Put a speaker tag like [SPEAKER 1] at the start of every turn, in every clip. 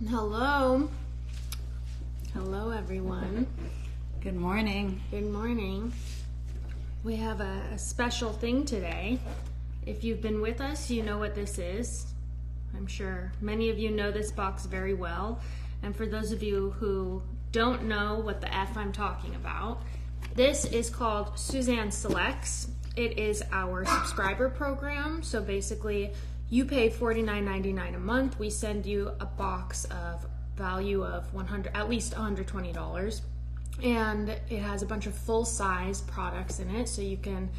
[SPEAKER 1] Hello. Hello, everyone.
[SPEAKER 2] Good morning.
[SPEAKER 1] Good morning. We have a special thing today. If you've been with us, you know what this is. I'm sure many of you know this box very well. And for those of you who don't know what the F I'm talking about, this is called SUZANNE Selects. It is our subscriber program. So basically, you pay $49.99 a month. We send you a box of value of at least $120. And it has a bunch of full-size products in it, so you can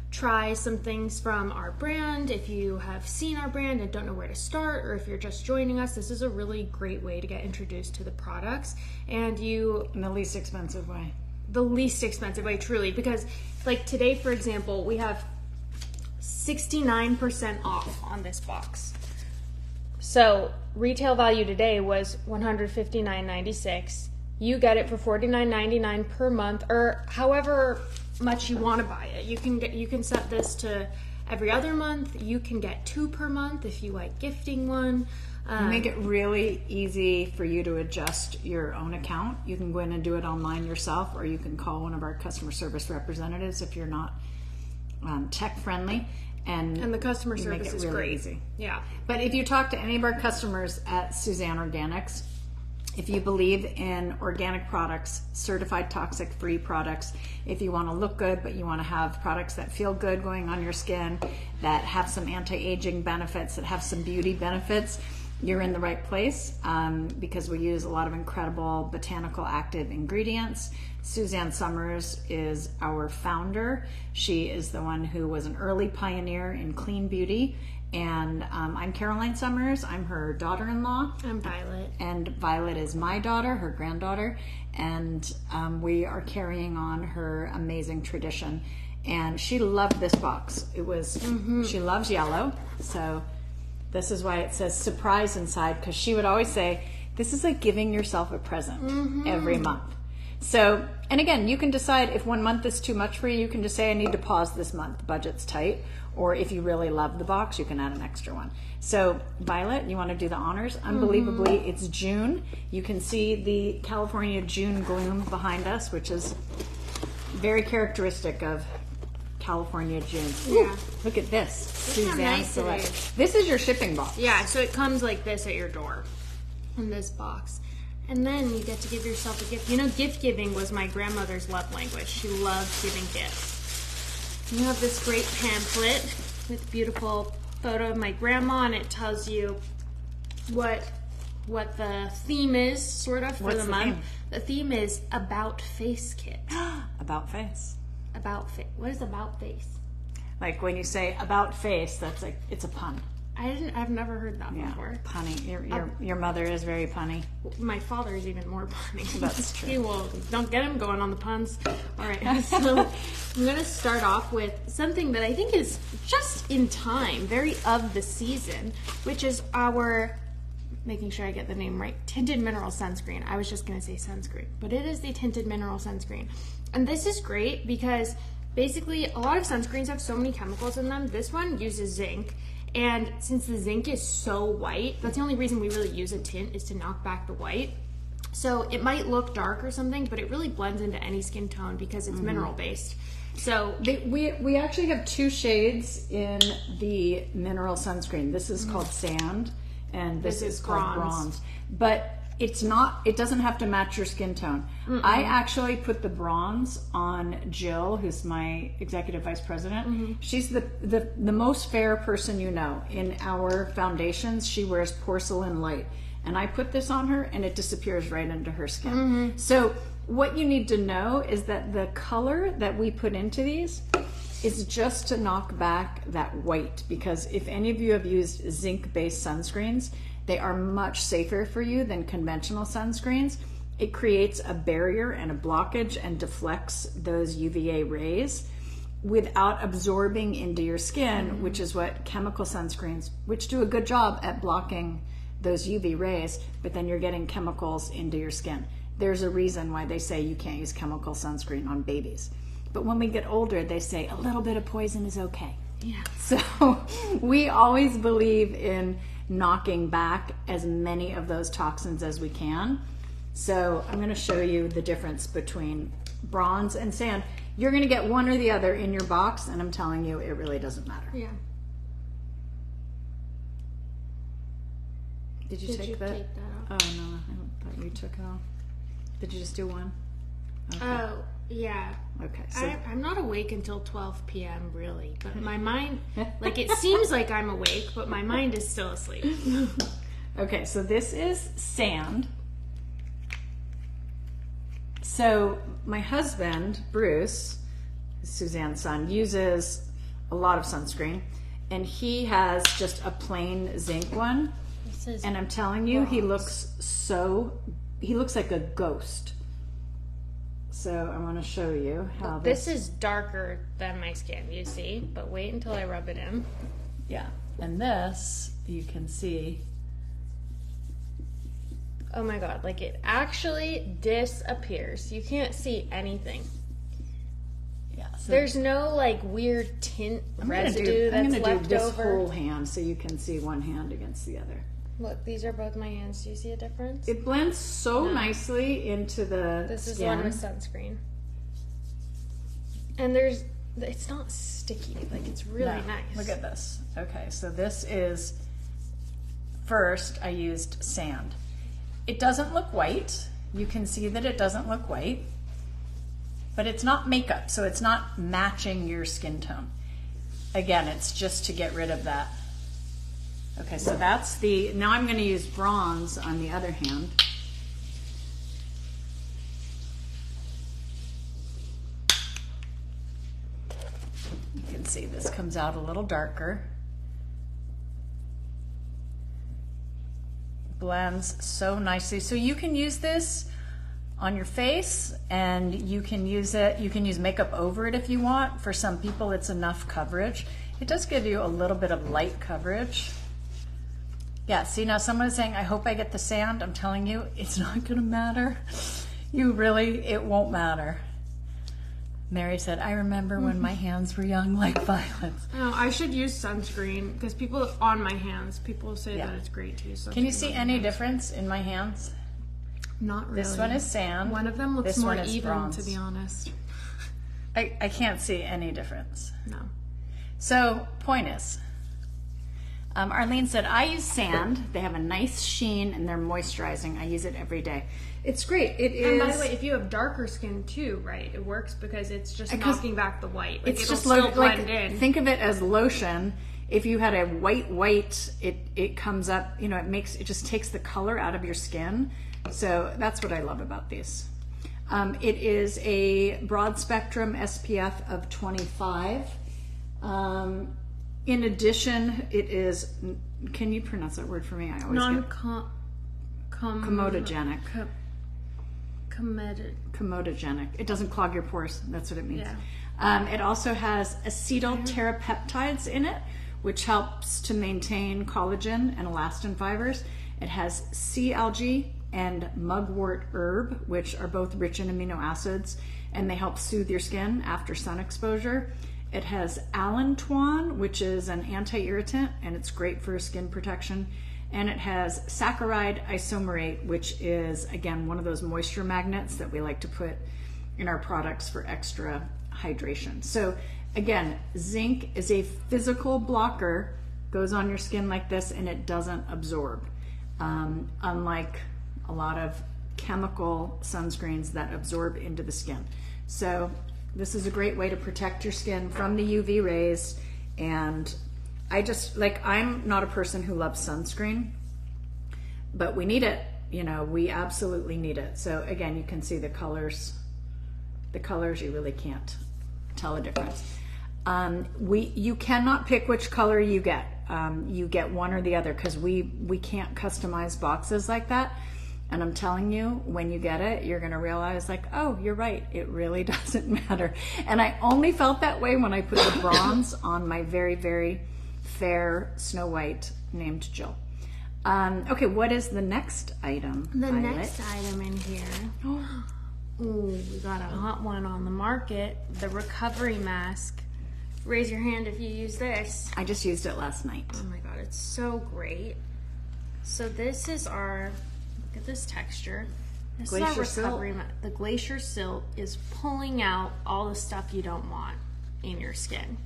[SPEAKER 1] try some things from our brand. If you have seen our brand and don't know where to start, or if you're just joining us, this is a really great way to get introduced to the products. And
[SPEAKER 2] In the least expensive way.
[SPEAKER 1] The least expensive way, truly, because like today, for example, we have 69% off on this box. So retail value today was $159.96. You get it for $49.99 per month, or however much you want to buy it. You can set this to every other month. You can get 2 per month if you like gifting one.
[SPEAKER 2] Make it really easy for you to adjust your own account. You can go in and do it online yourself, or you can call one of our customer service representatives if you're not tech friendly.
[SPEAKER 1] And the customer service
[SPEAKER 2] make it
[SPEAKER 1] is
[SPEAKER 2] really
[SPEAKER 1] great.
[SPEAKER 2] Easy.
[SPEAKER 1] Yeah.
[SPEAKER 2] But if you talk to any of our customers at Suzanne Organics, if you believe in organic products, certified toxic-free products, if you want to look good but you want to have products that feel good going on your skin, that have some anti-aging benefits, that have some beauty benefits, you're in the right place because we use a lot of incredible botanical active ingredients. Suzanne Summers is our founder. She is the one who was an early pioneer in clean beauty. And I'm Caroline Summers. I'm her daughter-in-law.
[SPEAKER 1] I'm Violet.
[SPEAKER 2] And Violet is my daughter, her granddaughter. And we are carrying on her amazing tradition. And she loved this box. She loves yellow. So this is why it says surprise inside, because she would always say, this is like giving yourself a present every month. So, and again, you can decide if 1 month is too much for you, you can just say, I need to pause this month, the budget's tight. Or if you really love the box, you can add an extra one. So, Violet, you want to do the honors? Unbelievably, it's June. You can see the California June gloom behind us, which is very characteristic of California June.
[SPEAKER 1] Yeah.
[SPEAKER 2] Ooh, look at this. Suzanne
[SPEAKER 1] nice
[SPEAKER 2] Selects. This is your shipping box.
[SPEAKER 1] Yeah, so it comes like this at your door in this box. And then you get to give yourself a gift. You know, gift giving was my grandmother's love language. She loved giving gifts. You have this great pamphlet with a beautiful photo of my grandma, and it tells you what the theme is, sort of, for the month. The theme is About Face Kit.
[SPEAKER 2] About face.
[SPEAKER 1] About face. What is about face?
[SPEAKER 2] Like when you say about face, that's like, it's a pun.
[SPEAKER 1] I've never heard that before.
[SPEAKER 2] Punny. Your mother is very punny.
[SPEAKER 1] My father is even more punny.
[SPEAKER 2] That's true.
[SPEAKER 1] He will. Don't get him going on the puns. All right. So I'm going to start off with something that I think is just in time, very of the season, which is our, making sure I get the name right, Tinted Mineral Sunscreen. I was just going to say sunscreen, but it is the Tinted Mineral Sunscreen. And this is great because basically a lot of sunscreens have so many chemicals in them. This one uses zinc. And since the zinc is so white, that's the only reason we really use a tint, is to knock back the white. So it might look dark or something, but it really blends into any skin tone because it's mineral based. So
[SPEAKER 2] we actually have 2 shades in the mineral sunscreen. This is called sand, and this is called bronze. But it doesn't have to match your skin tone. I actually put the bronze on Jill, who's my executive vice president. She's the most fair person you know. In our foundations, she wears porcelain light. And I put this on her and it disappears right into her skin. So what you need to know is that the color that we put into these is just to knock back that white, because if any of you have used zinc-based sunscreens, they are much safer for you than conventional sunscreens. It creates a barrier and a blockage and deflects those UVA rays without absorbing into your skin, which is what chemical sunscreens, which do a good job at blocking those UV rays, but then you're getting chemicals into your skin. There's a reason why they say you can't use chemical sunscreen on babies. But when we get older, they say a little bit of poison is okay.
[SPEAKER 1] Yeah.
[SPEAKER 2] So we always believe in knocking back as many of those toxins as we can. So I'm going to show you the difference between bronze and sand. You're going to get one or the other in your box, and I'm telling you, it really doesn't matter.
[SPEAKER 1] Yeah.
[SPEAKER 2] Did you take that?
[SPEAKER 1] Take that off?
[SPEAKER 2] Oh no, I thought you took it off. Did you just do one? Okay.
[SPEAKER 1] Oh, yeah.
[SPEAKER 2] Okay. So
[SPEAKER 1] I'm not awake until 12 p.m. really, but my mind, like it seems like I'm awake, but my mind is still asleep.
[SPEAKER 2] okay, so this is sand. So my husband, Bruce, Suzanne's son, uses a lot of sunscreen, and he has just a plain zinc one. And I'm telling you, he looks like a ghost. So I want to show you how
[SPEAKER 1] this is darker than my skin, you see, but wait until I rub it in.
[SPEAKER 2] Yeah, and this, you can see.
[SPEAKER 1] Oh my God, like it actually disappears. You can't see anything.
[SPEAKER 2] Yeah. So
[SPEAKER 1] there's no like weird tint residue that's left over. I'm going to do this
[SPEAKER 2] whole hand so you can see one hand against the other.
[SPEAKER 1] Look, these are both my hands. Do you see a difference?
[SPEAKER 2] It blends so nicely into the
[SPEAKER 1] This is
[SPEAKER 2] skin.
[SPEAKER 1] one with sunscreen. And it's not sticky. Like, it's really nice.
[SPEAKER 2] Look at this. Okay, so this is, first I used sand. It doesn't look white. You can see that it doesn't look white. But it's not makeup, so it's not matching your skin tone. Again, it's just to get rid of that. Okay, so that's now I'm going to use bronze on the other hand. You can see this comes out a little darker. Blends so nicely. So you can use this on your face, and you can use makeup over it if you want. For some people, it's enough coverage. It does give you a little bit of light coverage. Yeah, see, now someone is saying, I hope I get the sand. I'm telling you, it's not going to matter. It won't matter. Mary said, I remember when my hands were young like violets.
[SPEAKER 1] Oh, I should use sunscreen because people say that it's great to use sunscreen.
[SPEAKER 2] Can you see any difference in my hands?
[SPEAKER 1] Not really.
[SPEAKER 2] This one is sand.
[SPEAKER 1] One of them looks
[SPEAKER 2] this
[SPEAKER 1] more
[SPEAKER 2] one is
[SPEAKER 1] even,
[SPEAKER 2] bronze.
[SPEAKER 1] to be honest.
[SPEAKER 2] I can't see any difference.
[SPEAKER 1] No.
[SPEAKER 2] So, point is, Arlene said, I use sand. They have a nice sheen and they're moisturizing. I use it every day. It's great. It is.
[SPEAKER 1] And by the way, if you have darker skin too, right, it works because it's just knocking back the white. Like,
[SPEAKER 2] it's just
[SPEAKER 1] still blend in.
[SPEAKER 2] Think of it as lotion. If you had a white, it comes up, it just takes the color out of your skin. So that's what I love about these. It is a broad spectrum SPF of 25. In addition, it is, can you pronounce that word for me? I always comedogenic. Comedogenic. It doesn't clog your pores. That's what it means. Yeah. It also has acetylterapeptides in it, which helps to maintain collagen and elastin fibers. It has sea algae and mugwort herb, which are both rich in amino acids, and they help soothe your skin after sun exposure. It has allantoin, which is an anti-irritant, and it's great for skin protection. And it has saccharide isomerate, which is, again, one of those moisture magnets that we like to put in our products for extra hydration. So again, zinc is a physical blocker, goes on your skin like this, and it doesn't absorb, unlike a lot of chemical sunscreens that absorb into the skin. So this is a great way to protect your skin from the UV rays. And I'm not a person who loves sunscreen, but we need it. We absolutely need it. So again, you can see the colors. The colors, you really can't tell a difference. You cannot pick which color you get. You get one or the other because we can't customize boxes like that. And I'm telling you, when you get it, you're going to realize oh, you're right. It really doesn't matter. And I only felt that way when I put the bronze on my very, very fair Snow White named Jill. Okay, what is the next item?
[SPEAKER 1] The next item in here. Ooh, we got a hot one on the market. The recovery mask. Raise your hand if you use this.
[SPEAKER 2] I just used it last night.
[SPEAKER 1] Oh my God, it's so great. So this is our, look at this texture. This
[SPEAKER 2] Glacier
[SPEAKER 1] is our recovery mat. The Glacier Silt is pulling out all the stuff you don't want in your skin.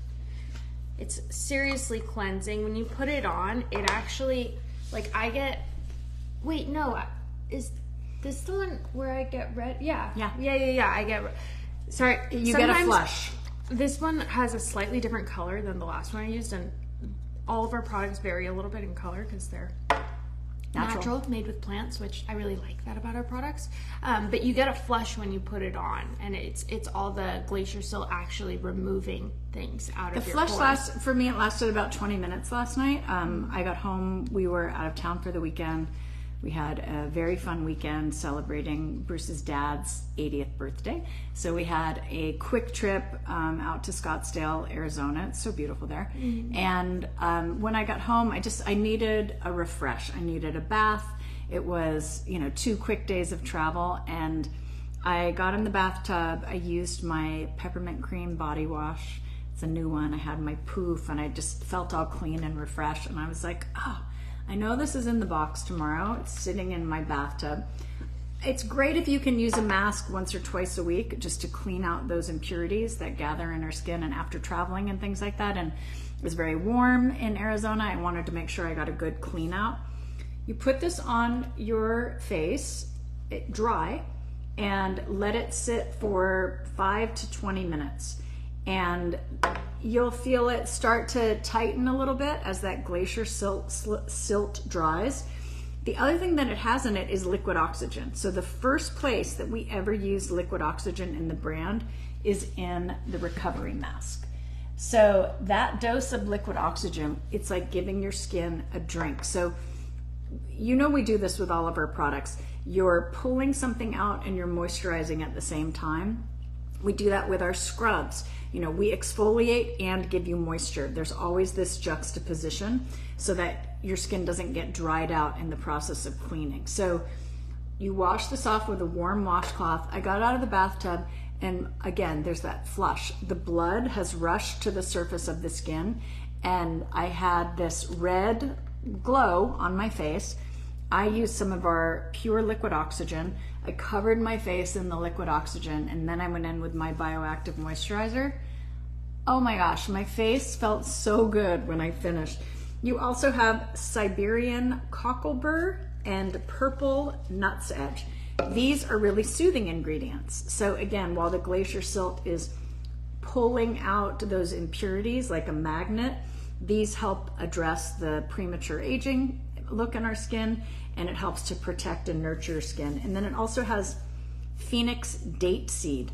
[SPEAKER 1] It's seriously cleansing. When you put it on, it actually, like I get, wait, no, is this the one where I get red? Yeah. I get, sorry.
[SPEAKER 2] You get a flush.
[SPEAKER 1] This one has a slightly different color than the last one I used, and all of our products vary a little bit in color because they're natural, made with plants, which I really like that about our products. But you get a flush when you put it on, and it's all the Glacier Silt actually removing things out of your pores. The flush
[SPEAKER 2] for me, it lasted about 20 minutes last night. I got home, we were out of town for the weekend. We had a very fun weekend celebrating Bruce's dad's 80th birthday. So we had a quick trip out to Scottsdale, Arizona. It's so beautiful there. Mm-hmm. And when I got home, I needed a refresh. I needed a bath. It was, 2 quick days of travel, and I got in the bathtub. I used my peppermint cream body wash. It's a new one. I had my poof, and I just felt all clean and refreshed. And I was like, oh, I know this is in the box tomorrow. It's sitting in my bathtub. It's great if you can use a mask once or twice a week just to clean out those impurities that gather in our skin and after traveling and things like that. And it was very warm in Arizona. I wanted to make sure I got a good clean out. You put this on your face, dry, and let it sit for 5 to 20 minutes. And you'll feel it start to tighten a little bit as that Glacier silt dries. The other thing that it has in it is liquid oxygen. So the first place that we ever used liquid oxygen in the brand is in the recovery mask. So that dose of liquid oxygen, it's like giving your skin a drink. So we do this with all of our products. You're pulling something out and you're moisturizing at the same time. We do that with our scrubs. We exfoliate and give you moisture. There's always this juxtaposition so that your skin doesn't get dried out in the process of cleaning. So you wash this off with a warm washcloth. I got out of the bathtub, and again, there's that flush. The blood has rushed to the surface of the skin, and I had this red glow on my face. I used some of our pure liquid oxygen. I covered my face in the liquid oxygen, and then I went in with my Bioactive moisturizer. Oh my gosh, my face felt so good when I finished. You also have Siberian cocklebur and purple nut's edge. These are really soothing ingredients. So again, while the Glacier Silt is pulling out those impurities like a magnet, these help address the premature aging look in our skin, and it helps to protect and nurture skin. And then it also has Phoenix date seed.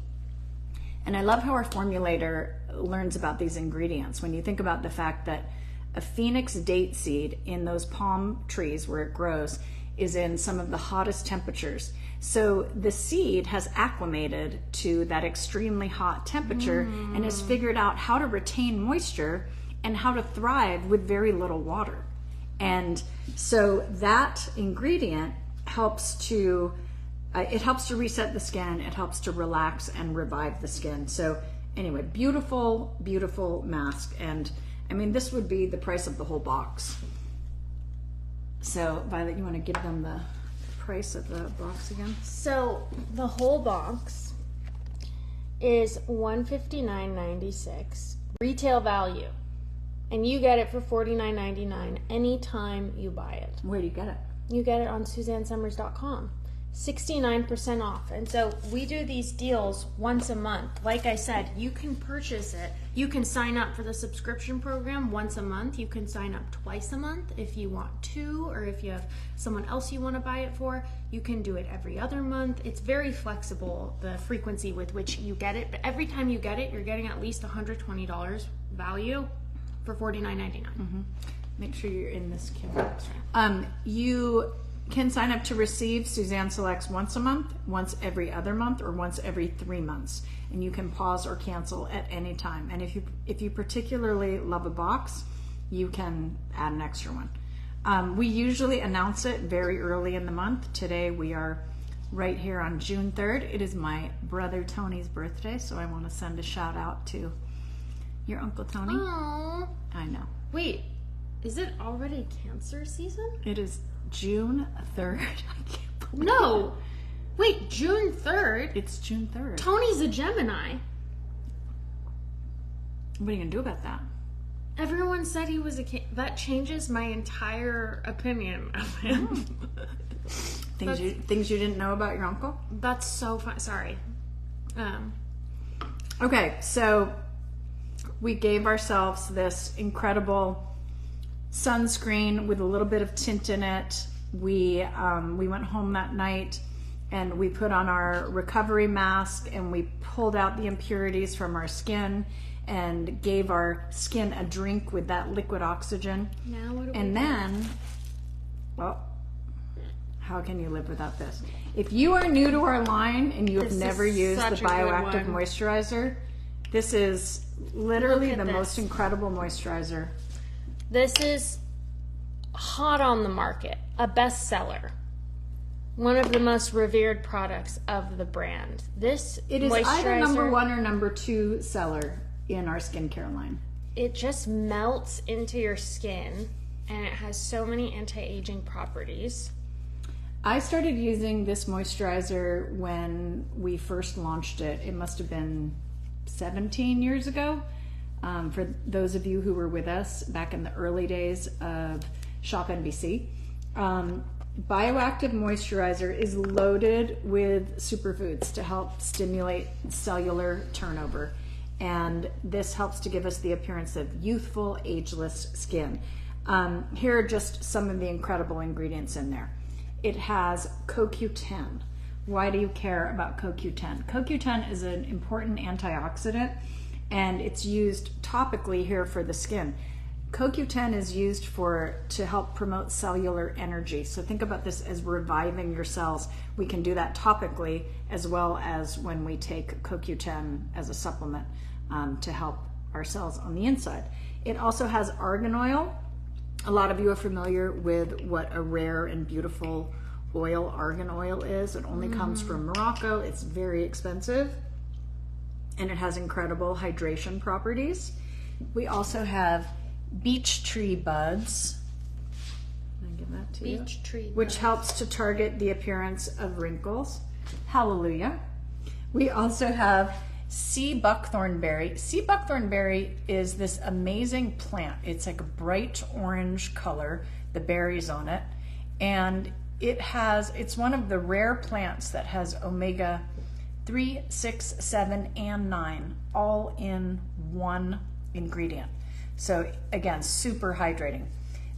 [SPEAKER 2] And I love how our formulator learns about these ingredients. When you think about the fact that a Phoenix date seed in those palm trees where it grows is in some of the hottest temperatures. So the seed has acclimated to that extremely hot temperature and has figured out how to retain moisture and how to thrive with very little water. And so that ingredient helps to reset the skin. It helps to relax and revive the skin. So anyway, beautiful, beautiful mask. And I mean, this would be the price of the whole box. So Violet, you want to give them the price of the box again?
[SPEAKER 1] So the whole box is $159.96 retail value. And you get it for $49.99 anytime you buy it.
[SPEAKER 2] Where do you get it?
[SPEAKER 1] You get it on SUZANNESummers.com. 69% off. And so we do these deals once a month. Like I said, you can purchase it. You can sign up for the subscription program once a month. You can sign up twice a month if you want to, or if you have someone else you want to buy it for. You can do it every other month. It's very flexible, the frequency with which you get it. But every time you get it, you're getting at least $120 value for $49.99.
[SPEAKER 2] Mm-hmm. Make sure you're in this camera. You can sign up to receive Suzanne Selects once a month, once every other month, or once every 3 months. And you can pause or cancel at any time. And if you particularly love a box, you can add an extra one. We usually announce it very early in the month. Today we are right here on June 3rd. It is my brother Tony's birthday, so I want to send a shout out to your Uncle Tony.
[SPEAKER 1] Aww.
[SPEAKER 2] I know.
[SPEAKER 1] Wait, is it already cancer season?
[SPEAKER 2] It is June 3rd. I can't believe
[SPEAKER 1] No.
[SPEAKER 2] it.
[SPEAKER 1] Wait, June 3rd?
[SPEAKER 2] It's June 3rd.
[SPEAKER 1] Tony's a Gemini.
[SPEAKER 2] What are you going to do about that?
[SPEAKER 1] Everyone said he was that changes my entire opinion of him.
[SPEAKER 2] Things you didn't know about your uncle?
[SPEAKER 1] That's so fun. Sorry.
[SPEAKER 2] Okay, so we gave ourselves this incredible sunscreen with a little bit of tint in it. We went home that night and we put on our recovery mask and we pulled out the impurities from our skin and gave our skin a drink with that liquid oxygen.
[SPEAKER 1] Now what do we
[SPEAKER 2] And then, well, how can you live without this? If you are new to our line and you have never used the Bioactive moisturizer, this is literally the most incredible moisturizer.
[SPEAKER 1] This is hot on the market, a bestseller. One of the most revered products of the brand. It is
[SPEAKER 2] either number 1 or number 2 seller in our skincare line.
[SPEAKER 1] It just melts into your skin and it has so many anti-aging properties.
[SPEAKER 2] I started using this moisturizer when we first launched it. It must have been 17 years ago. For those of you who were with us back in the early days of Shop NBC. Bioactive moisturizer is loaded with superfoods to help stimulate cellular turnover. And this helps to give us the appearance of youthful, ageless skin. Here are just some of the incredible ingredients in there. It has CoQ10. Why do you care about CoQ10? CoQ10 is an important antioxidant and it's used topically here for the skin. CoQ10 is used to help promote cellular energy. So think about this as reviving your cells. We can do that topically as well as when we take CoQ10 as a supplement to help our cells on the inside. It also has argan oil. A lot of you are familiar with what a rare and beautiful oil argan oil is. It only comes from Morocco. It's very expensive and it has incredible hydration properties. We also have beech tree buds. Can I give that to you?
[SPEAKER 1] Beech tree buds.
[SPEAKER 2] Which helps to target the appearance of wrinkles. Hallelujah. We also have sea buckthorn berry. Sea buckthorn berry is this amazing plant. It's like a bright orange color, the berries on it, and it's one of the rare plants that has omega 3, 6, 7, and 9 all in one ingredient. So again, super hydrating.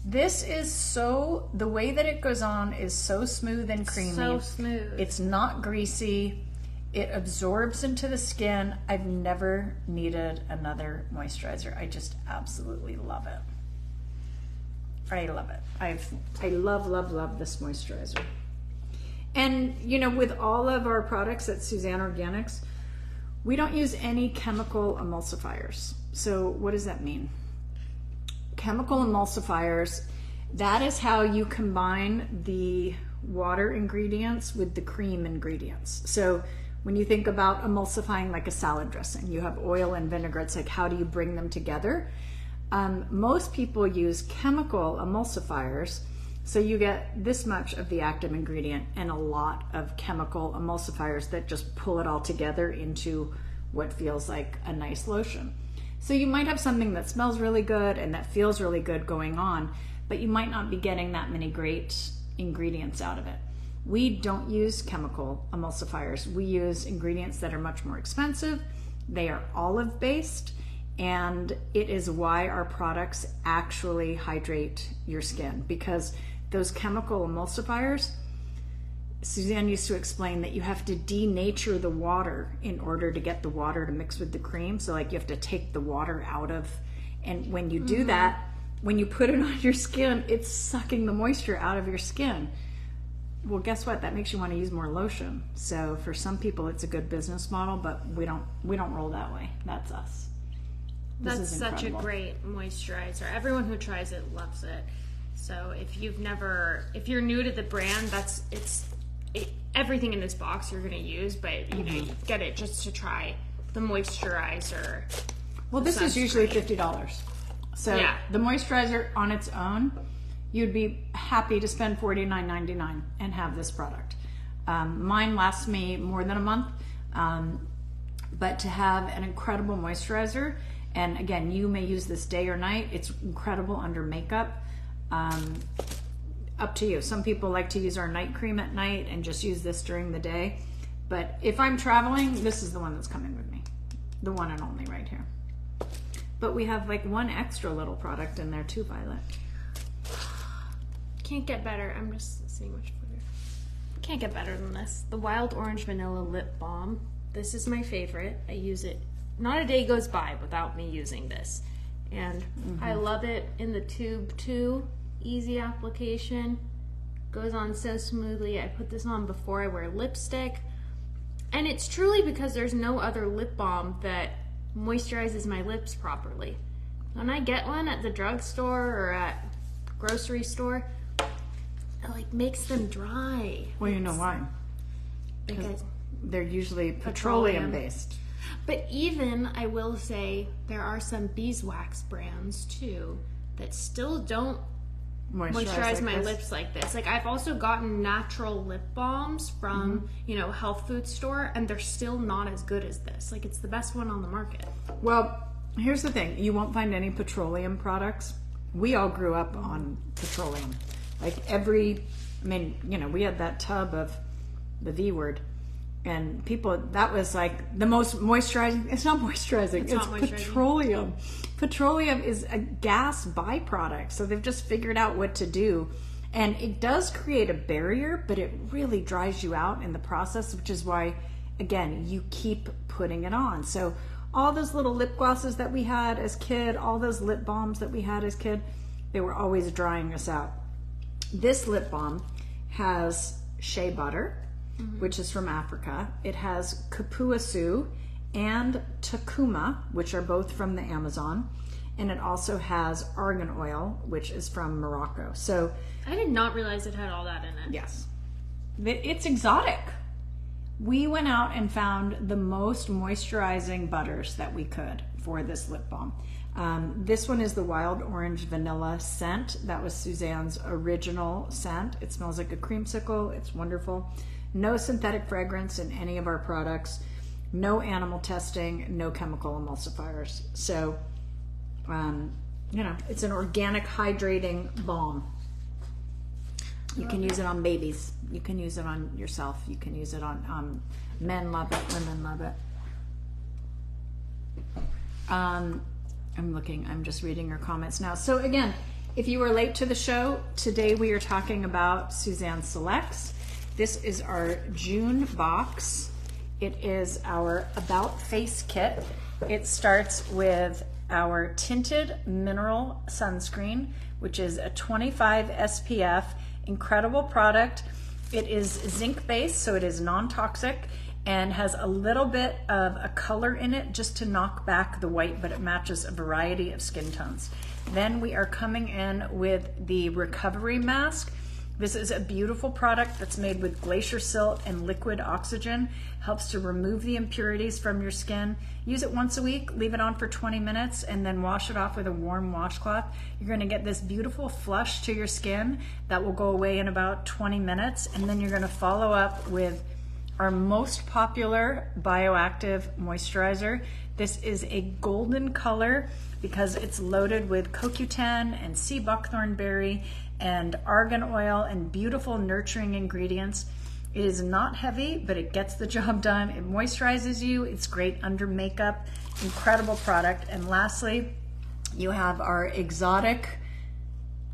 [SPEAKER 2] This is the way that it goes on is so smooth and creamy.
[SPEAKER 1] So smooth.
[SPEAKER 2] It's not greasy. It absorbs into the skin. I've never needed another moisturizer. I just absolutely love it. I love it. I love this moisturizer. And you know, with all of our products at Suzanne Organics, we don't use any chemical emulsifiers. So what does that mean? Chemical emulsifiers, that is how you combine the water ingredients with the cream ingredients. So when you think about emulsifying like a salad dressing, you have oil and vinegar. It's like, how do you bring them together? Most people use chemical emulsifiers. So you get this much of the active ingredient and a lot of chemical emulsifiers that just pull it all together into what feels like a nice lotion. So you might have something that smells really good and that feels really good going on, but you might not be getting that many great ingredients out of it. We don't use chemical emulsifiers. We use ingredients that are much more expensive. They are olive based, and it is why our products actually hydrate your skin, because those chemical emulsifiers, Suzanne used to explain that you have to denature the water in order to get the water to mix with the cream. So like you have to take the water out of, and when you do that, when you put it on your skin, it's sucking the moisture out of your skin. Well, guess what? That makes you want to use more lotion. So for some people, it's a good business model, but we don't roll that way. That's us.
[SPEAKER 1] That's such a great moisturizer. Everyone who tries it loves it. So if you're new to the brand, everything in this box you're going to use, but you know, you get it just to try the moisturizer.
[SPEAKER 2] Well, this is usually $50. So
[SPEAKER 1] yeah.
[SPEAKER 2] The moisturizer on its own you'd be happy to spend $49.99 and have this product. Mine lasts me more than a month, but to have an incredible moisturizer, and again, you may use this day or night, it's incredible under makeup. Up to you. Some people like to use our night cream at night and just use this during the day. But if I'm traveling, this is the one that's coming with me. The one and only right here. But we have like one extra little product in there too, Violet.
[SPEAKER 1] Can't get better. I'm just seeing which flavor. Can't get better than this. The Wild Orange Vanilla Lip Balm. This is my favorite. I use it. Not a day goes by without me using this. And I love it in the tube too. Easy application. Goes on so smoothly. I put this on before I wear lipstick. And it's truly because there's no other lip balm that moisturizes my lips properly. When I get one at the drugstore or at grocery store, it like makes them dry.
[SPEAKER 2] Well, you know why? Because they're usually petroleum based.
[SPEAKER 1] But even, I will say, there are some beeswax brands too that still don't moisturize my lips like this. Like, I've also gotten natural lip balms from, you know, health food store, and they're still not as good as this. Like, it's the best one on the market.
[SPEAKER 2] Well, here's the thing. You won't find any petroleum products. We all grew up on petroleum. Like I mean, you know, we had that tub of the V word, and people, that was like the most moisturizing. It's not moisturizing. It's petroleum. Petroleum is a gas byproduct, so they've just figured out what to do. And it does create a barrier, but it really dries you out in the process, which is why, again, you keep putting it on. So all those little lip glosses that we had as kid, all those lip balms that we had as kid, they were always drying us out. This lip balm has shea butter, which is from Africa. It has kapuasu and takuma, which are both from the Amazon. And it also has argan oil, which is from Morocco. So
[SPEAKER 1] I did not realize it had all that in it.
[SPEAKER 2] yes, it's exotic. We went out and found the most moisturizing butters that we could for this lip balm. This one is the Wild Orange Vanilla scent. That was Suzanne's original scent. It smells like a creamsicle. It's wonderful. No synthetic fragrance in any of our products. No animal testing. No chemical emulsifiers. So, you know, it's an organic hydrating balm. You can use it on babies. You can use it on yourself. You can use it on men love it, women love it. I'm just reading your comments now. So again, if you were late to the show, today we are talking about SUZANNE Selects. This is our June box. It is our About Face Kit. It starts with our Tinted Mineral Sunscreen, which is a 25 SPF. Incredible product. It is zinc based, so it is non-toxic and has a little bit of a color in it just to knock back the white, but it matches a variety of skin tones. Then we are coming in with the Recovery Mask. This is a beautiful product that's made with glacier silt and liquid oxygen. Helps to remove the impurities from your skin. Use it once a week, leave it on for 20 minutes, and then wash it off with a warm washcloth. You're gonna get this beautiful flush to your skin that will go away in about 20 minutes, and then you're gonna follow up with our most popular Bioactive moisturizer. This is a golden color because it's loaded with CoQ10 and sea buckthorn berry and argan oil and beautiful nurturing ingredients. It is not heavy, but it gets the job done. It moisturizes you. It's great under makeup. Incredible product. And lastly, you have our exotic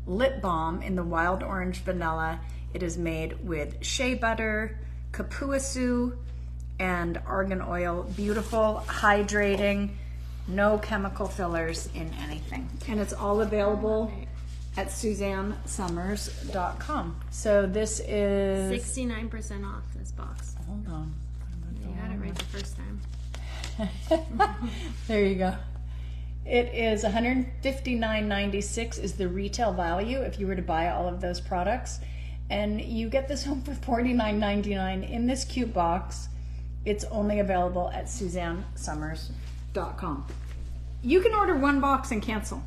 [SPEAKER 2] lip balm in the Wild Orange Vanilla. It is made with shea butter, kapuasu, and argan oil. Beautiful, hydrating, no chemical fillers in anything. And it's all available at SUZANNESummers.com. So this is
[SPEAKER 1] 69% off this box.
[SPEAKER 2] Hold on.
[SPEAKER 1] You had it right the first time.
[SPEAKER 2] There you go. It is $159.96 is the retail value if you were to buy all of those products. And you get this home for $49.99 in this cute box. It's only available at SUZANNESummers.com. You can order one box and cancel.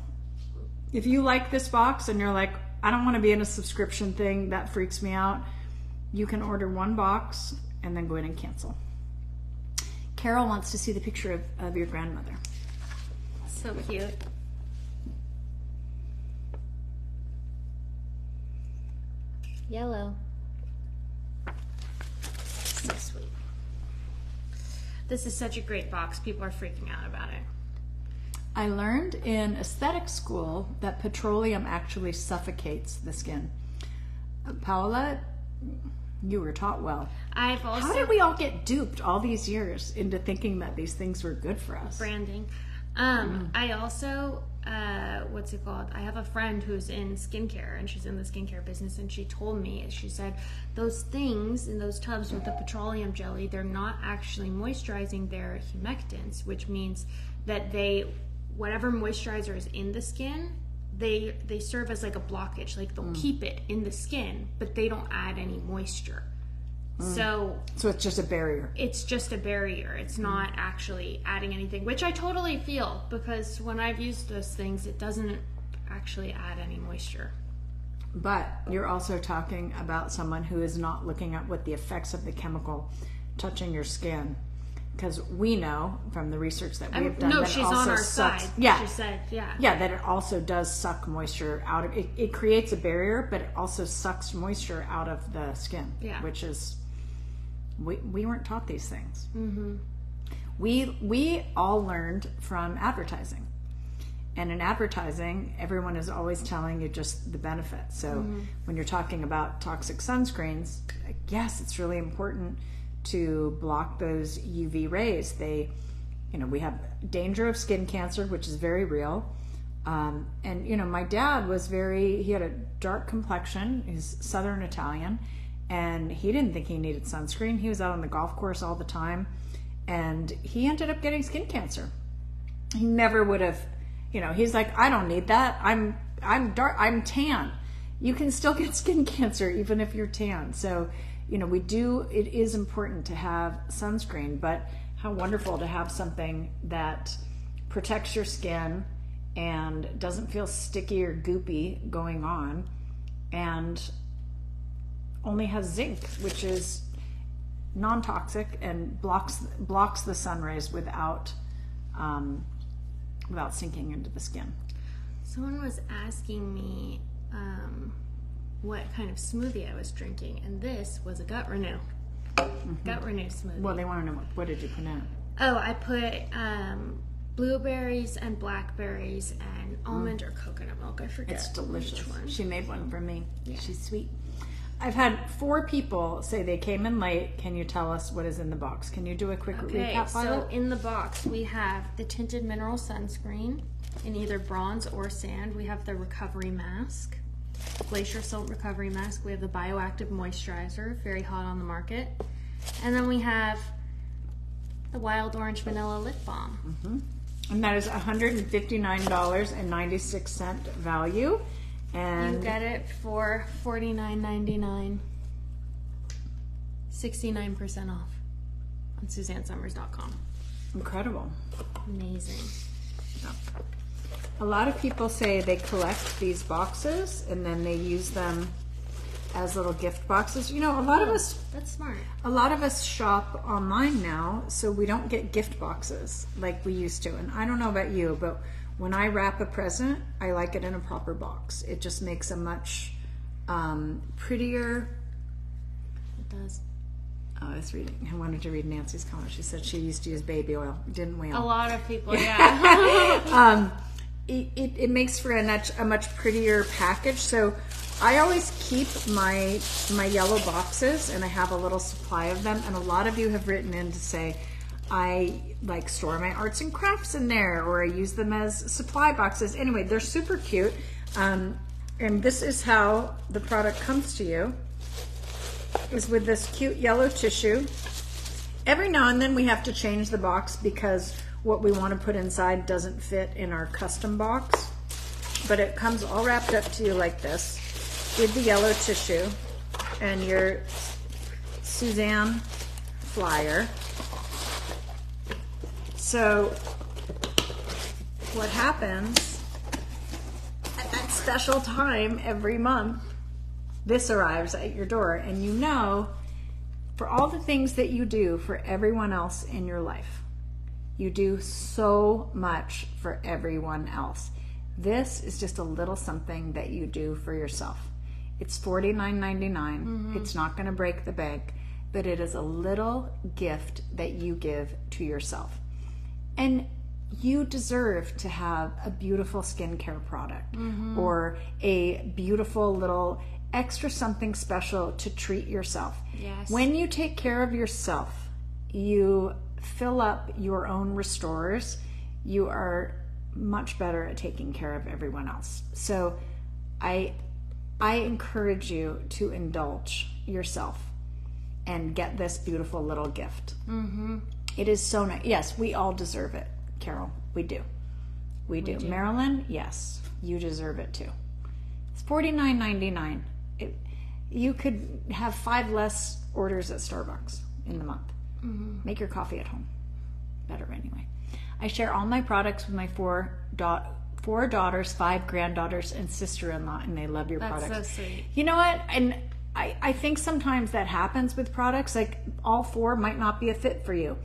[SPEAKER 2] If you like this box and you're like, I don't want to be in a subscription thing. That freaks me out. You can order one box and then go in and cancel. Carol wants to see the picture of your grandmother.
[SPEAKER 1] So cute. Yellow. So sweet. This is such a great box. People are freaking out about it.
[SPEAKER 2] I learned in aesthetic school that petroleum actually suffocates the skin. Paola, you were taught well. How did we all get duped all these years into thinking that these things were good for us?
[SPEAKER 1] Branding. I also, what's it called? I have a friend who's in skincare, and she's in the skincare business, and she told me, she said, those things in those tubs with the petroleum jelly, they're not actually moisturizing, they're humectants, which means that whatever moisturizer is in the skin, they serve as like a blockage. Like they'll keep it in the skin, but they don't add any moisture. So
[SPEAKER 2] it's just a barrier.
[SPEAKER 1] It's just a barrier. It's not actually adding anything, which I totally feel, because when I've used those things, it doesn't actually add any moisture.
[SPEAKER 2] But you're also talking about someone who is not looking at what the effects of the chemical touching your skin. Because we know from the research that we have done,
[SPEAKER 1] no,
[SPEAKER 2] that
[SPEAKER 1] she's
[SPEAKER 2] it also
[SPEAKER 1] on our
[SPEAKER 2] sucks,
[SPEAKER 1] side.
[SPEAKER 2] Yeah,
[SPEAKER 1] she said, yeah,
[SPEAKER 2] that it also does suck moisture out of it. It creates a barrier, but it also sucks moisture out of the skin.
[SPEAKER 1] Yeah,
[SPEAKER 2] which is we weren't taught these things. Mm-hmm. We all learned from advertising, and in advertising, everyone is always telling you just the benefits. So when you're talking about toxic sunscreens, yes, it's really important to block those UV rays. We have danger of skin cancer, which is very real. And my dad he had a dark complexion. He's Southern Italian, and he didn't think he needed sunscreen. He was out on the golf course all the time, and he ended up getting skin cancer. He never would have, he's like, I don't need that. I'm dark. I'm tan. You can still get skin cancer even if you're tan. So it is important to have sunscreen, but how wonderful to have something that protects your skin and doesn't feel sticky or goopy going on, and only has zinc, which is non-toxic and blocks the sun rays without sinking into the skin.
[SPEAKER 1] Someone was asking me what kind of smoothie I was drinking, and this was a gut renew. Gut renew smoothie.
[SPEAKER 2] Well, they want to know what did you put in?
[SPEAKER 1] Oh, I put blueberries and blackberries and almond or coconut milk. I forget.
[SPEAKER 2] It's delicious.
[SPEAKER 1] Which one.
[SPEAKER 2] She made one for me. Yeah. She's sweet. I've had 4 people say they came in late. Can you tell us what is in the box? Can you do a quick recap, Violet?
[SPEAKER 1] So in the box we have the Tinted Mineral Sunscreen in either bronze or sand. We have the Recovery Mask, Glacier Salt Recovery Mask. We have the Bioactive Moisturizer, very hot on the market. And then we have the Wild Orange Vanilla Lip Balm.
[SPEAKER 2] And that is $159.96 value. And
[SPEAKER 1] you get it for $49.99, 69% off on SUZANNESummers.com.
[SPEAKER 2] Incredible.
[SPEAKER 1] Amazing.
[SPEAKER 2] Yeah. A lot of people say they collect these boxes and then they use them as little gift boxes. A lot of us,
[SPEAKER 1] that's smart.
[SPEAKER 2] A lot of us shop online now, so we don't get gift boxes like we used to. And I don't know about you, but when I wrap a present, I like it in a proper box. It just makes a much prettier.
[SPEAKER 1] It does.
[SPEAKER 2] Oh, I was reading. I wanted to read Nancy's comment. She said she used to use baby oil. Didn't we all?
[SPEAKER 1] A lot of people, yeah.
[SPEAKER 2] It makes for a much prettier package. So I always keep my yellow boxes, and I have a little supply of them. And a lot of you have written in to say, I store my arts and crafts in there, or I use them as supply boxes. Anyway, they're super cute. And this is how the product comes to you, is with this cute yellow tissue. Every now and then we have to change the box because what we want to put inside doesn't fit in our custom box. But it comes all wrapped up to you like this with the yellow tissue and your Suzanne flyer. So what happens, that's special time every month, this arrives at your door, and you know, for all the things that you do for everyone else in your life, you do so much for everyone else. This is just a little something that you do for yourself. It's $49.99. It's not going to break the bank, but it is a little gift that you give to yourself. And you deserve to have a beautiful skincare product or a beautiful little extra something special to treat yourself.
[SPEAKER 1] Yes.
[SPEAKER 2] When you take care of yourself, you fill up your own restorers. You are much better at taking care of everyone else. So I encourage you to indulge yourself and get this beautiful little gift. It is so nice. Yes, we all deserve it, Carol. We do. We do. Marilyn, yes, you deserve it too. It's $49.99. You could have 5 less orders at Starbucks in the month. Make your coffee at home. Better anyway. I share all my products with my 4 daughters, 5 granddaughters, and sister-in-law, and they love your products.
[SPEAKER 1] That's so sweet.
[SPEAKER 2] You know what? And I think sometimes that happens with products. Like, all 4 might not be a fit for you,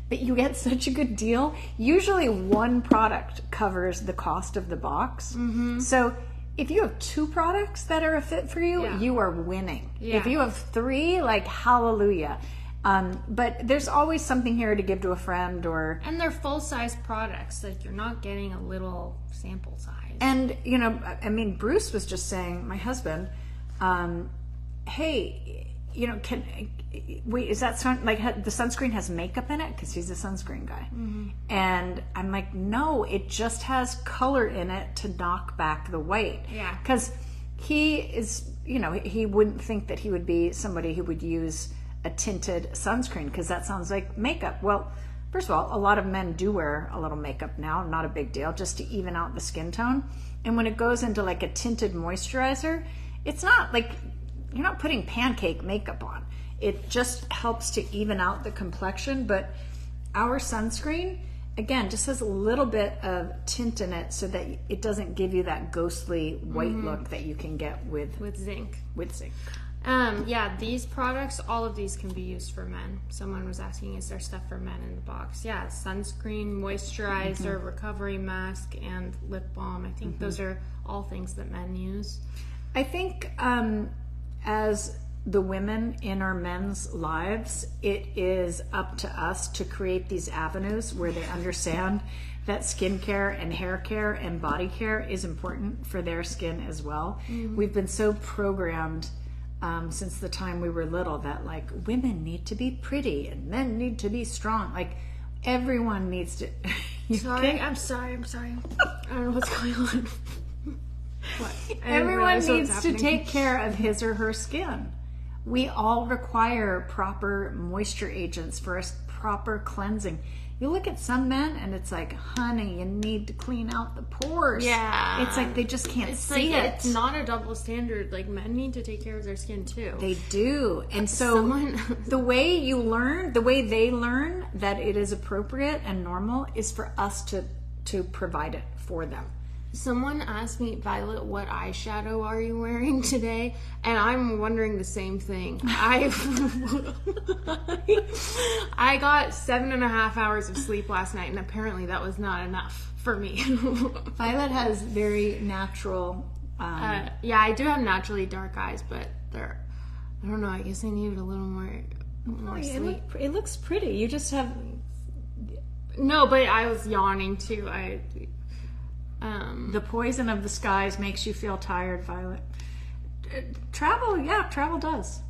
[SPEAKER 2] but you get such a good deal. Usually 1 product covers the cost of the box. So if you have 2 products that are a fit for you, you are winning. If you have 3, like, hallelujah. But there's always something here to give to a friend,
[SPEAKER 1] and they're full-size products. Like, you're not getting a little sample size.
[SPEAKER 2] And, you know, I mean, Bruce was just saying, my husband, hey, you know, is that the sunscreen has makeup in it? Because he's a sunscreen guy. And I'm like, no, it just has color in it to knock back the white.
[SPEAKER 1] Yeah.
[SPEAKER 2] Because he is, you know, he wouldn't think that he would be somebody who would use a tinted sunscreen, because that sounds like makeup. Well, first of all, a lot of men do wear a little makeup now, not a big deal, just to even out the skin tone. And when it goes into like a tinted moisturizer, it's not like you're not putting pancake makeup on. It just helps to even out the complexion. But our sunscreen, again, just has a little bit of tint in it so that it doesn't give you that ghostly white look that you can get with
[SPEAKER 1] zinc.
[SPEAKER 2] With zinc.
[SPEAKER 1] Yeah, these products, all of these can be used for men. Someone was asking, is there stuff for men in the box? Yeah, sunscreen, moisturizer, recovery mask, and lip balm. I think those are all things that men use.
[SPEAKER 2] I think as the women in our men's lives, it is up to us to create these avenues where they understand that skincare and hair care and body care is important for their skin as well. We've been so programmed since the time we were little that, like, women need to be pretty and men need to be strong. Like, everyone needs to.
[SPEAKER 1] I'm sorry. I don't know what's going on. What?
[SPEAKER 2] Everyone needs to take care of his or her skin. We all require proper moisture agents for a proper cleansing. You look at some men and it's like, honey, you need to clean out the pores.
[SPEAKER 1] Yeah.
[SPEAKER 2] It's like they just can't see it.
[SPEAKER 1] It's not a double standard. Like, men need to take care of their skin too.
[SPEAKER 2] They do. And so the way they learn that it is appropriate and normal is for us to provide it for them.
[SPEAKER 1] Someone asked me, Violet, what eyeshadow are you wearing today? And I'm wondering the same thing. I got 7.5 hours of sleep last night, and apparently that was not enough for me.
[SPEAKER 2] Violet has very natural...
[SPEAKER 1] yeah, I do have naturally dark eyes, but I don't know, I guess I needed a little more sleep.
[SPEAKER 2] It looks pretty. You just have...
[SPEAKER 1] No, but I was yawning too.
[SPEAKER 2] The poison of the skies makes you feel tired, Violet. Travel does.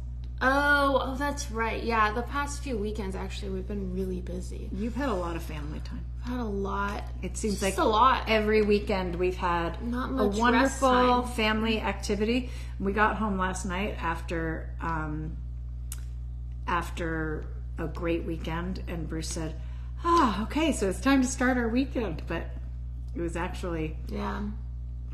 [SPEAKER 1] Oh, that's right. Yeah, the past few weekends, actually, we've been really busy.
[SPEAKER 2] You've had a lot of family time.
[SPEAKER 1] I've had a lot.
[SPEAKER 2] It seems like
[SPEAKER 1] a lot.
[SPEAKER 2] Every weekend we've had a wonderful family activity. We got home last night after a great weekend, and Bruce said, okay, so it's time to start our weekend. But it was actually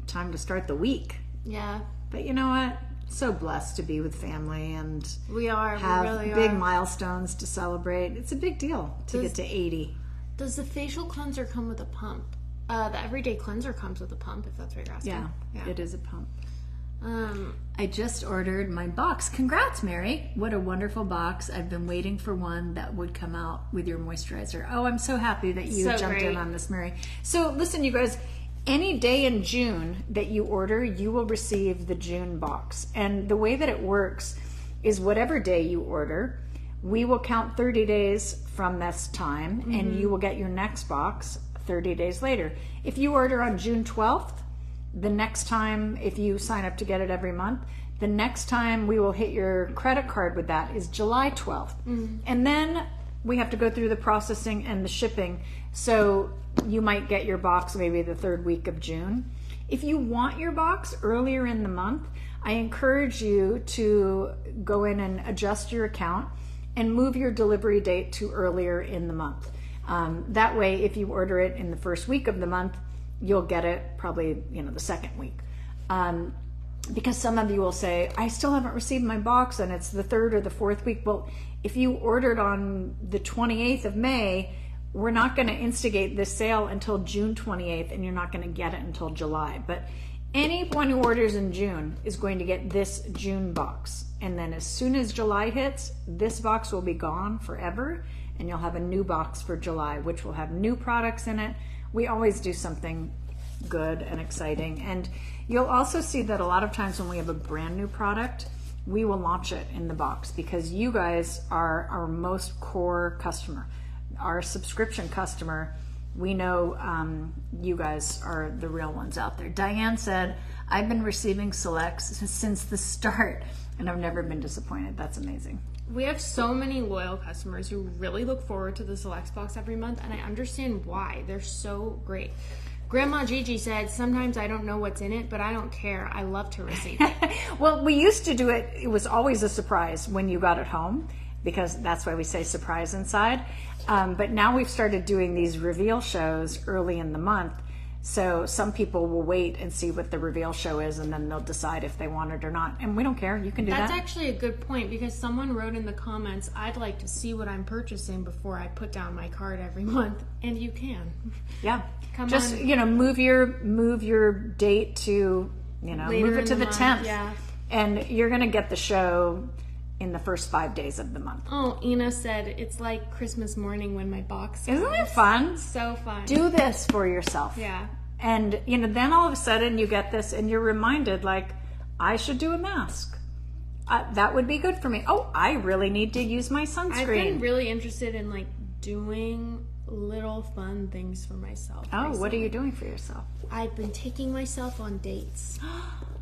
[SPEAKER 2] time to start the week.
[SPEAKER 1] Yeah.
[SPEAKER 2] But you know what? So blessed to be with family and
[SPEAKER 1] we
[SPEAKER 2] have big milestones to celebrate. It's a big deal to get to 80.
[SPEAKER 1] Does the facial cleanser come with a pump? The Everyday Cleanser comes with a pump, if that's what you're asking.
[SPEAKER 2] Yeah, it is a pump. I just ordered my box. Congrats, Mary. What a wonderful box. I've been waiting for one that would come out with your moisturizer. Oh, I'm so happy that you jumped in on this, Mary. So listen, you guys, any day in June that you order, you will receive the June box. And the way that it works is whatever day you order, we will count 30 days from this time, and you will get your next box 30 days later. If you order on June 12th, the next time, if you sign up to get it every month, the next time we will hit your credit card with that is July 12th. And then we have to go through the processing and the shipping. So you might get your box maybe the third week of June. If you want your box earlier in the month, I encourage you to go in and adjust your account and move your delivery date to earlier in the month. That way, if you order it in the first week of the month, you'll get it probably, the second week. Because some of you will say, I still haven't received my box and it's the third or the fourth week. Well, if you ordered on the 28th of May, we're not going to instigate this sale until June 28th, and you're not going to get it until July. But anyone who orders in June is going to get this June box. And then as soon as July hits, this box will be gone forever, and you'll have a new box for July, which will have new products in it. We always do something good and exciting. And you'll also see that a lot of times when we have a brand new product, we will launch it in the box, because you guys are our most core customer, our subscription customer. We know you guys are the real ones out there. Diane said, I've been receiving Selects since the start, and I've never been disappointed. That's amazing.
[SPEAKER 1] We have so many loyal customers who really look forward to the Selects box every month, and I understand why. They're so great. Grandma Gigi said, sometimes I don't know what's in it, but I don't care. I love to receive it.
[SPEAKER 2] Well, we used to do it. It was always a surprise when you got it home, because that's why we say surprise inside. But now we've started doing these reveal shows early in the month. So some people will wait and see what the reveal show is, and then they'll decide if they want it or not. And we don't care. You can do that.
[SPEAKER 1] That's actually a good point, because someone wrote in the comments, I'd like to see what I'm purchasing before I put down my card every month. And you can.
[SPEAKER 2] Yeah.
[SPEAKER 1] Just
[SPEAKER 2] move your date to, move it to the 10th.
[SPEAKER 1] Yeah.
[SPEAKER 2] And you're going to get the show in the first 5 days of the month.
[SPEAKER 1] Oh, Ina said, it's like Christmas morning when my box comes.
[SPEAKER 2] Isn't it fun?
[SPEAKER 1] So fun.
[SPEAKER 2] Do this for yourself.
[SPEAKER 1] Yeah.
[SPEAKER 2] And, then all of a sudden you get this and you're reminded, like, I should do a mask. That would be good for me. Oh, I really need to use my sunscreen.
[SPEAKER 1] I've been really interested in, doing little fun things for myself.
[SPEAKER 2] Oh,
[SPEAKER 1] recently.
[SPEAKER 2] What are you doing for yourself?
[SPEAKER 1] I've been taking myself on dates.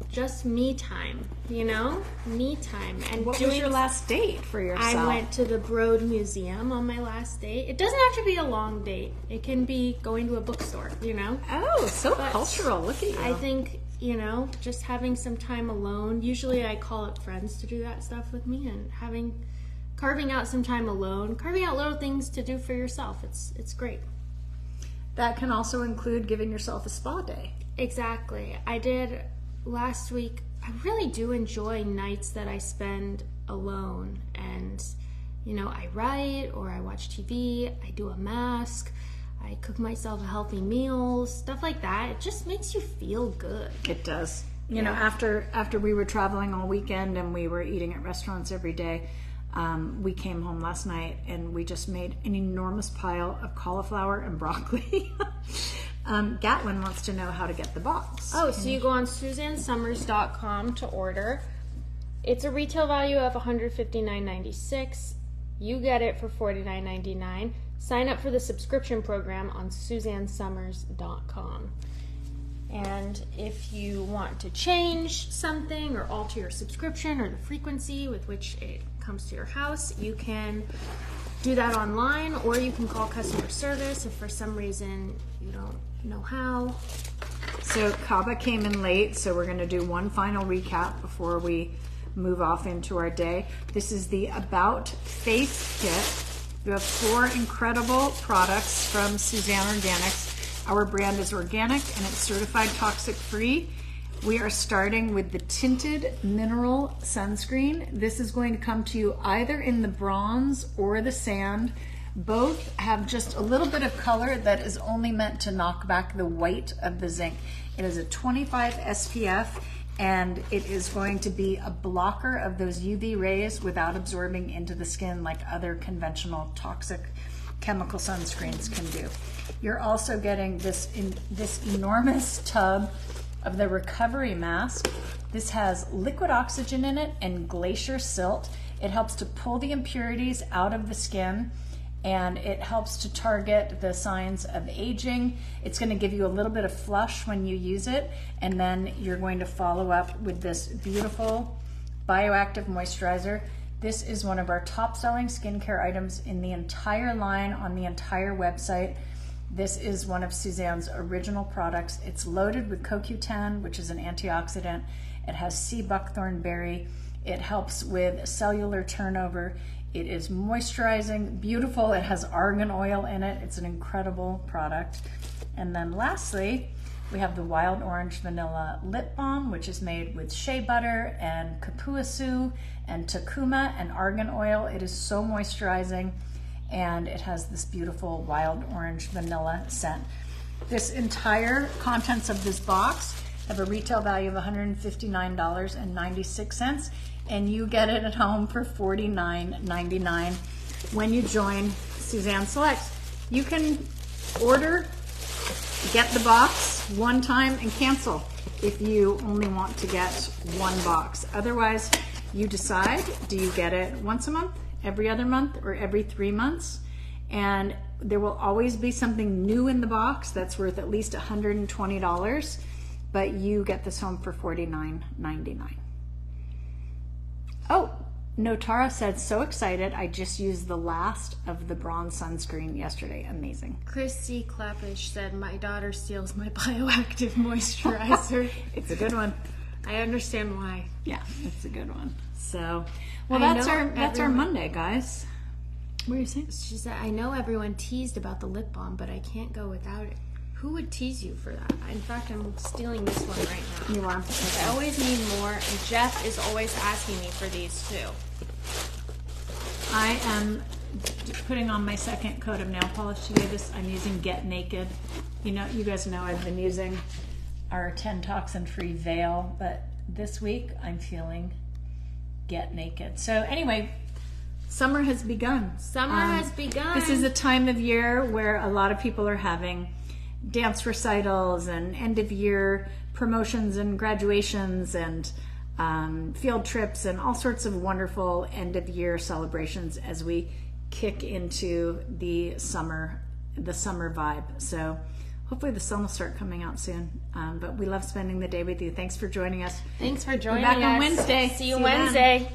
[SPEAKER 1] Just me time, me time. And
[SPEAKER 2] what was your last date for yourself?
[SPEAKER 1] I went to the Broad Museum on my last date. It doesn't have to be a long date. It can be going to a bookstore,
[SPEAKER 2] Oh, so cultural. Look at you.
[SPEAKER 1] I think, just having some time alone. Usually I call up friends to do that stuff with me, and carving out some time alone, carving out little things to do for yourself. It's great.
[SPEAKER 2] That can also include giving yourself a spa day.
[SPEAKER 1] Exactly. I did last week. I really do enjoy nights that I spend alone, and I write or I watch TV, I do a mask, I cook myself a healthy meal, stuff like that. It just makes you feel good.
[SPEAKER 2] It does. After we were traveling all weekend and we were eating at restaurants every day, we came home last night and we just made an enormous pile of cauliflower and broccoli. Gatlin wants to know how to get the box.
[SPEAKER 1] Oh, so you go on SUZANNESummers.com to order. It's a retail value of $159.96. You get it for $49.99. Sign up for the subscription program on SUZANNESummers.com. And if you want to change something or alter your subscription or the frequency with which it comes to your house, you can do that online, or you can call customer service if for some reason you don't know how.
[SPEAKER 2] So Kaba came in late, so we're going to do one final recap before we move off into our day. This is the About Face Kit. You have 4 incredible products from Suzanne Organics. Our brand is organic and it's certified toxic free. We are starting with the Tinted Mineral Sunscreen. This is going to come to you either in the bronze or the sand. Both have just a little bit of color that is only meant to knock back the white of the zinc. It is a 25 SPF, and it is going to be a blocker of those UV rays without absorbing into the skin like other conventional toxic chemical sunscreens can do. You're also getting this enormous tub of the recovery mask. This has liquid oxygen in it and Glacier silt. It helps to pull the impurities out of the skin, and it helps to target the signs of aging. It's going to give you a little bit of flush when you use it, and then you're going to follow up with this beautiful Bioactive moisturizer. This is one of our top selling skincare items in the entire line on the entire website. This is one of Suzanne's original products. It's loaded with CoQ10, which is an antioxidant. It has sea buckthorn berry. It helps with cellular turnover. It is moisturizing, beautiful. It has argan oil in it. It's an incredible product. And then lastly, we have the Wild Orange Vanilla Lip Balm, which is made with shea butter and kapuasu and takuma and argan oil. It is so moisturizing, and it has this beautiful wild orange vanilla scent. This entire contents of this box have a retail value of $159.96, and you get it at home for $49.99 when you join Suzanne Selects. You can order, get the box one time and cancel if you only want to get one box. Otherwise, you decide, do you get it once a month, every other month, or every 3 months? And there will always be something new in the box that's worth at least $120, but you get this home for $49.99. Oh, Notara said, so excited, I just used the last of the bronze sunscreen yesterday. Amazing.
[SPEAKER 1] Chrissy Clappish said, my daughter steals my Bioactive moisturizer.
[SPEAKER 2] It's a good one.
[SPEAKER 1] I understand why.
[SPEAKER 2] Yeah, it's a good one. So, well, that's our Monday, guys. What are you saying?
[SPEAKER 1] She said, I know everyone teased about the lip balm, but I can't go without it. Who would tease you for that? In fact, I'm stealing this one right now.
[SPEAKER 2] You are?
[SPEAKER 1] Okay. I always need more, and Jeff is always asking me for these too.
[SPEAKER 2] I am putting on my second coat of nail polish today. I'm using Get Naked. You guys know I've been using our 10 toxin-free veil, but this week I'm feeling Get Naked. So anyway, summer has begun.
[SPEAKER 1] Summer has begun.
[SPEAKER 2] This is a time of year where a lot of people are having dance recitals and end of year promotions and graduations and field trips and all sorts of wonderful end of year celebrations as we kick into the summer vibe. So hopefully the sun will start coming out soon. But we love spending the day with you. Thanks for joining us.
[SPEAKER 1] Thanks for joining us.
[SPEAKER 2] We're back on Wednesday.
[SPEAKER 1] See you Wednesday.
[SPEAKER 2] Then.